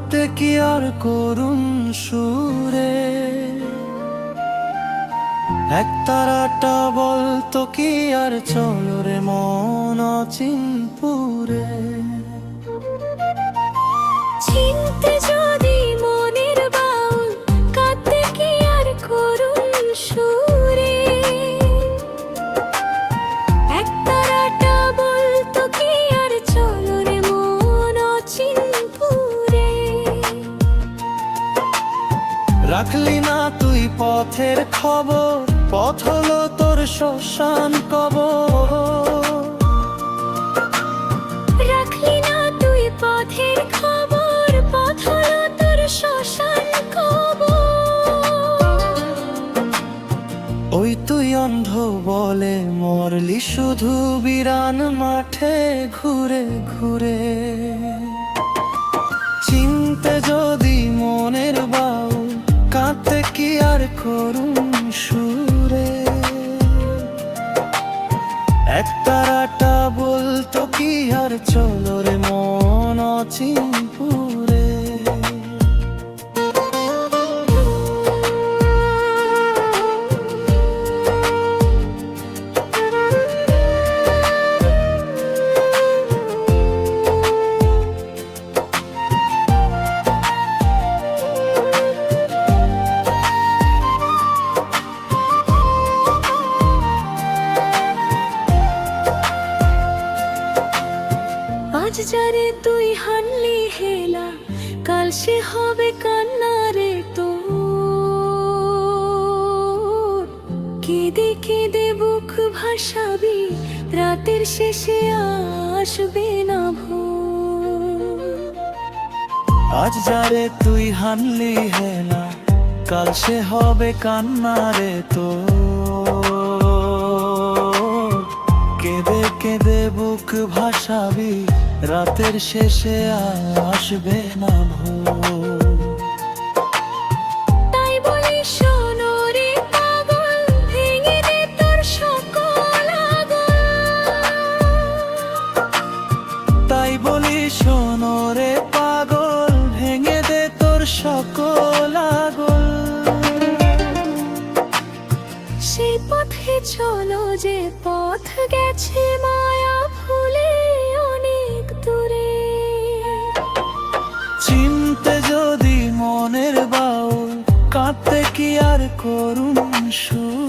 কাঁদতে কি আর করুণ সুরে, একতারাটা বলতো কি আর চলো রে মন অচিনপুরে। চিনতে যদি মনের বাউল, কাঁদতে কি আর করুণ সুরে, একতারাটা বলতো কি আর চলো রে মন অচিনপুরে। রাখলি না তুই পথের খবর, পথ হলো তোর শ্মশান কবর। রাখলি না তুই পথের খবর, পথ হলো তোর শ্মশান কবর। ওই তুই অন্ধ বলে মরলি শুধু বিরান মাঠে ঘুরে ঘুরে। চিনতে যদি মনের বাউল, কাঁদতে কি আর করুণ সুরে, একতারাটা বলতো কি আর চলো রে মন অচিনপুরে। আজ যারে তুই হানলি হেলা, কাল সে হবে কান্না রে তোর। কেঁদে কেঁদে বুক ভাসাবি, রাতের শেষে আসবে না ভোর। আজ যারে তুই হানলি হেলা, কাল সে হবে কান্না রে তোর। কেঁদে কেঁদে বুক ভাসাবি, রাতের শেষে আসবে না ভোর। তাই বলি শোনো রে পাগল, ভেঙে দে তোর সকল আগল। তাই বলি শোনো রে পাগল, ভেঙে দে তোর সকল আগল। সেই পথে চলো যে পথ গেছে মায়া ভুলে অনেক দূরে। চিনতে যদি মনের বাউল, কাঁদতে কি আর করুণ সুর।